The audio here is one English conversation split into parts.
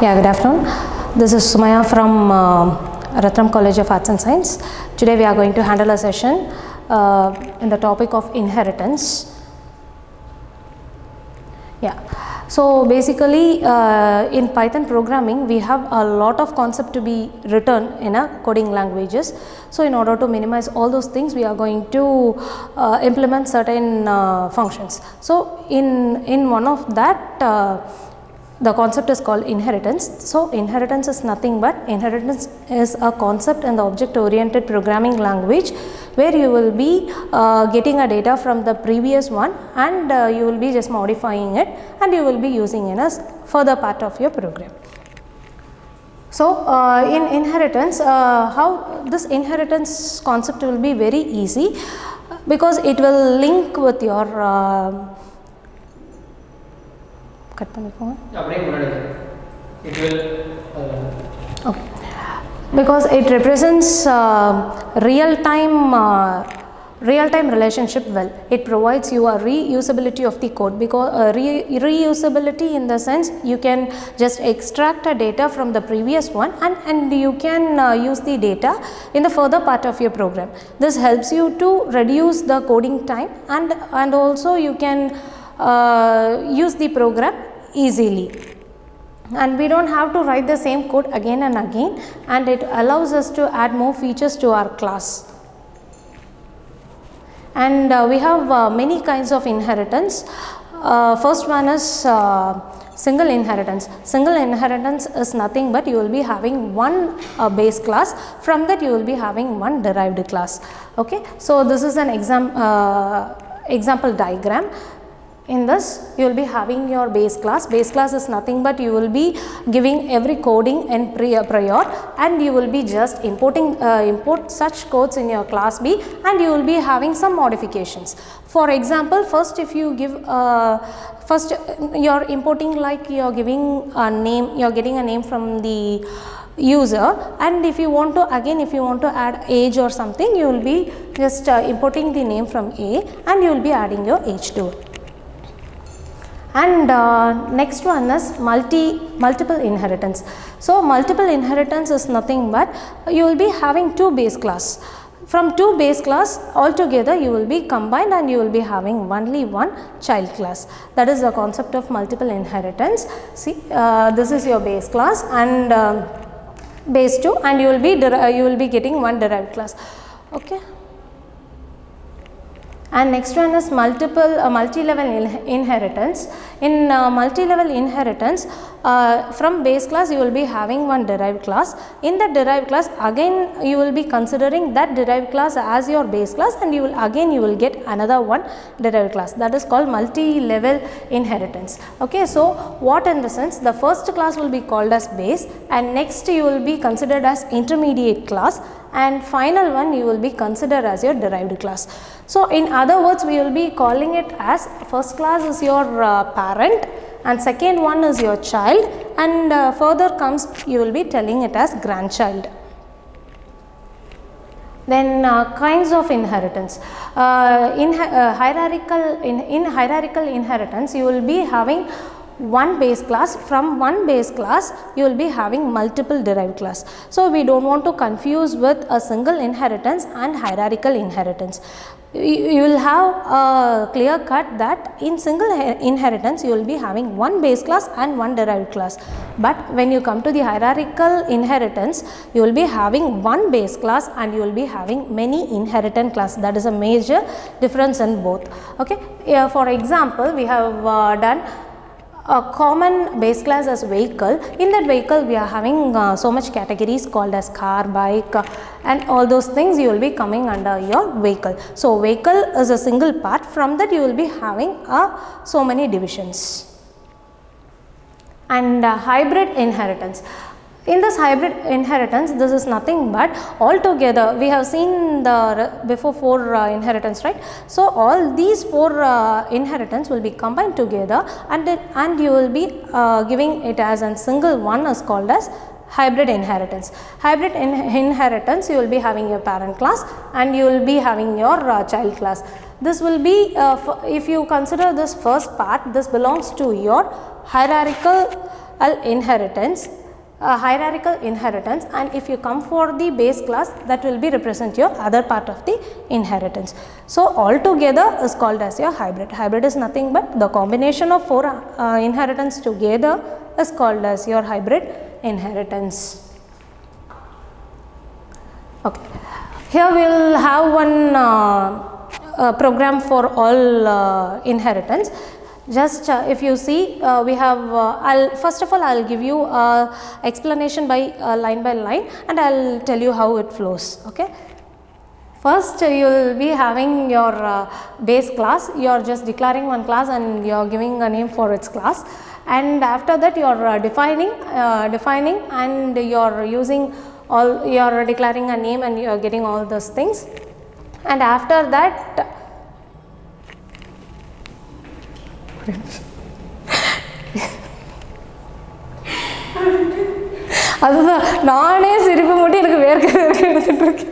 Yeah, good afternoon. This is Sumaiya from Ratnam College of Arts and Science. Today we are going to handle a session in the topic of inheritance. Yeah, so basically in Python programming we have a lot of concept to be written in a coding languages. So in order to minimize all those things, we are going to implement certain functions. So in one of that the concept is called inheritance. So inheritance is nothing but inheritance is a concept in the object oriented programming language where you will be getting a data from the previous one and you will be just modifying it and you will be using in a further part of your program. So in inheritance, how this inheritance concept will be very easy because it will link with your it will okay, because it represents real time relationship well. It provides you a reusability of the code, because reusability in the sense you can just extract a data from the previous one and you can use the data in the further part of your program. This helps you to reduce the coding time and also you can use the program easily, and we don't have to write the same code again and again, and it allows us to add more features to our class. And we have many kinds of inheritance. First one is single inheritance. Single inheritance is nothing but you will be having one base class, from that you will be having one derived class. Okay, so this is an example diagram. In this you will be having your base class. Base class is nothing but you will be giving every coding and prior and you will be just importing import such codes in your class B and you will be having some modifications. For example, first if you give first you are importing, like you are giving a name, you are getting a name from the user, and if you want to add age or something, you will be just importing the name from A and you will be adding your age to it. And next one is multiple inheritance. So multiple inheritance is nothing but you will be having two base class. From two base class altogether you will be combined and you will be having only one child class. That is the concept of multiple inheritance. See, this is your base class and base 2, and you will be getting one derived class. Okay. And next one is multi-level inheritance. In multi-level inheritance, from base class you will be having one derived class. In that derived class again you will be considering that derived class as your base class, and you will get another one derived class. That is called multi-level inheritance. Okay, so what in the sense, the first class will be called as base, and next you will be considered as intermediate class, and final one you will be considered as your derived class. So in other words, we will be calling it as first class is your parent and second one is your child, and further comes you will be telling it as grandchild. Then kinds of inheritance. In hierarchical inheritance you will be having one base class. From one base class you will be having multiple derived class. So we don't want to confuse with a single inheritance and hierarchical inheritance. You will have a clear cut that in single inheritance you will be having one base class and one derived class, but when you come to the hierarchical inheritance you will be having one base class and you will be having many inheritance class. That is a major difference in both. Okay, for example, we have done a common base class as vehicle. In that vehicle we are having so much categories called as car, bike and all those things you will be coming under your vehicle. So vehicle is a single part, from that you will be having so many divisions. And hybrid inheritance. In this hybrid inheritance, this is nothing but altogether we have seen the before 4 inheritance, right? So all these 4 inheritance will be combined together and you will be giving it as a single one is called as hybrid inheritance. Hybrid inheritance, you will be having your parent class and you will be having your child class. This will be, if you consider this first part, this belongs to your hierarchical inheritance, hierarchical inheritance, and if you come for the base class, that will be represent your other part of the inheritance. So all together is called as your hybrid. Hybrid is nothing but the combination of 4 inheritance together is called as your hybrid inheritance. Okay. Here we will have one program for all inheritance. Just if you see, we have first of all I will give you explanation by line, and I will tell you how it flows. Okay. First you will be having your base class. You are just declaring one class and you are giving a name for its class, and after that you are defining and you are using all, you are declaring a name and you are getting all those things, and after that அதுதான் நானே சிரிப்பு மட்டும் எனக்கு வேர்க்க எடுத்துட்டு இருக்கேன்.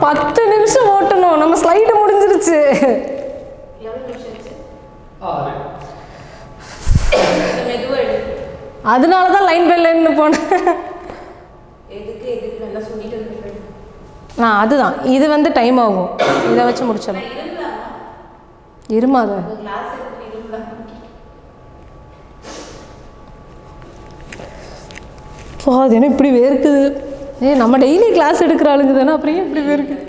10 நிமிஷம் ஓட்டணும், நம்ம ஸ்லைடு முடிஞ்சிருச்சு. அதனால தான் லைன் பை லைன் போனேன். அதுதான் இது வந்து டைம் ஆகும், இதை வச்சு முடிச்சிடலாம். இருமாத அது என்ன இப்படி வேர்க்குது? நம்ம டெய்லி கிளாஸ் எடுக்கிற ஆளுங்க தானே, அப்புறம் இப்படி வேர்க்குது?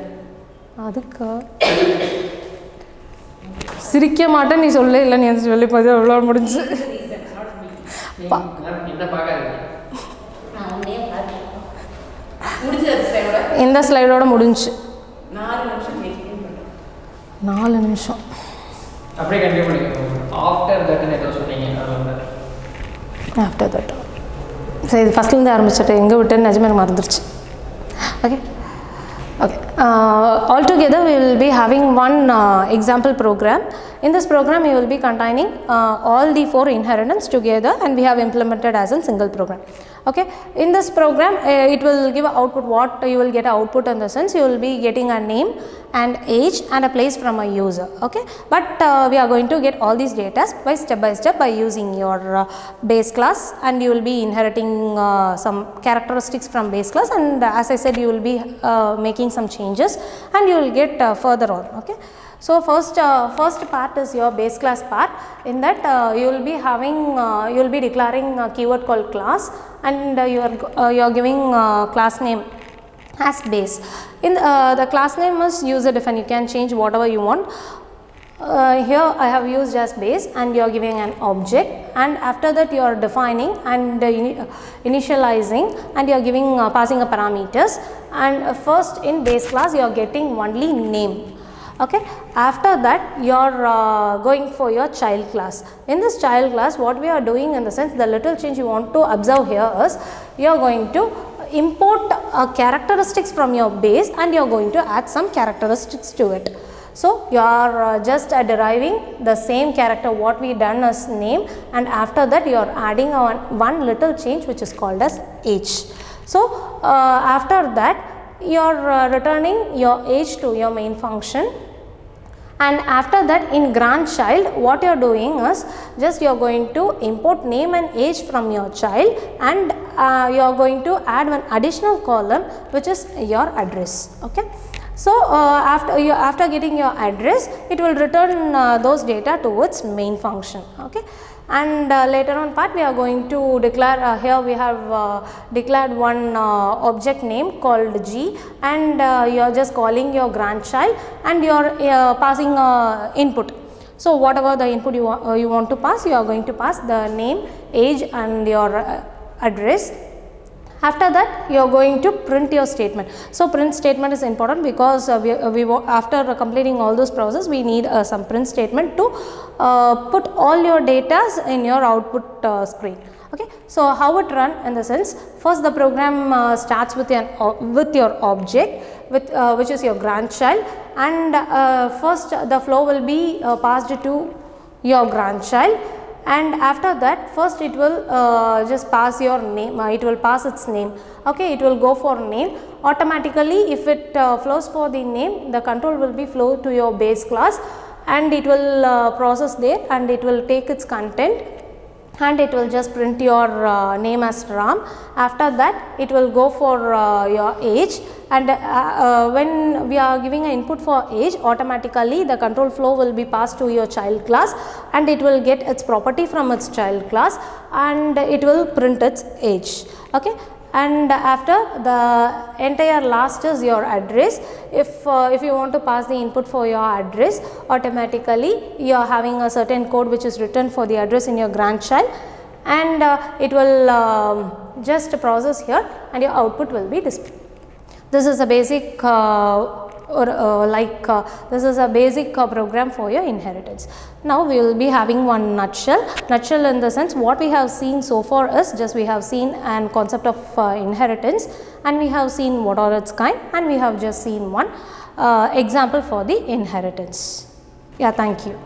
அதுக்கா சிரிக்க மாட்டேன் நீ சொல்ல, இல்லை நீ சொல்லி பார்த்து எவ்வளோ முடிஞ்சு. இந்த ஸ்லைடோட முடிஞ்சு 4 நிமிஷம். அப்படியே கண்டினியூ பண்ணிக்கோங்க. ஆஃப்டர் தட்னு ஏதோ சொன்னீங்க, ஆஃப்டர் தட் சரி, இது ஃபஸ்ட்லேருந்து ஆரம்பிச்சுட்டு எங்கே விட்டேன்னு நிஜமே எனக்கு மறந்துருச்சு. Okay okay. Altogether we will be having one example program. In this program you will be containing all the 4 inheritance together, and we have implemented as a single program. Okay, in this program it will give output. What you will get output in the sense you will be getting a name and age and a place from a user. Okay, but we are going to get all these data by step by using your base class, and you will be inheriting some characteristics from base class, and as I said you will be making some changes and you will get further on. Okay, so first part is your base class part. In that you will be having you will be declaring a keyword called class, and you are giving class name as base. In the class name is user defined, you can change whatever you want. Here I have used as base, and you are giving an object, and after that you are defining and initializing, and you are giving passing a parameters, and first in base class you are getting only name. Okay, after that you are going for your child class. In this child class what we are doing, in the sense the little change you want to observe here is you are going to import characteristics from your base, and you are going to add some characteristics to it. So you are just deriving the same character what we done as name, and after that you are adding one little change which is called as age. So after that you are returning your age to your main function, and after that in grandchild what you are doing is just you are going to import name and age from your child, and you are going to add one additional column which is your address. Okay, so after getting your address it will return those data to its main function. Okay, and later on part we are going to declare here we have declared one object name called G, and you are just calling your grandchild, and you are passing input. So whatever the input you want to pass, you are going to pass the name, age and your address. After that you are going to print your statement. So print statement is important because after completing all those process we need some print statement to put all your data in your output screen. Okay, so how it run in the sense, first the program starts with your object which is your grandchild, and first the flow will be passed to your grandchild. and after that first it will just pass your name, it will pass its name. Okay, it will go for name. Automatically if it flows for the name, the control will be flow to your base class and it will process there and it will take its content and it will just print your name as Ram. After that it will go for your age, and when we are giving an input for age, automatically the control flow will be passed to your child class and it will get its property from its child class and it will print its age. Okay. And after the entire last is your address. If you want to pass the input for your address, automatically you are having a certain code which is written for the address in your grandchild, and it will just process here and your output will be displayed. This is a basic this is a basic program for your inheritance. Now we will be having one nutshell in the sense what we have seen so far is just we have seen an concept of inheritance, and we have seen what are its kind, and we have just seen one example for the inheritance. Yeah, thank you.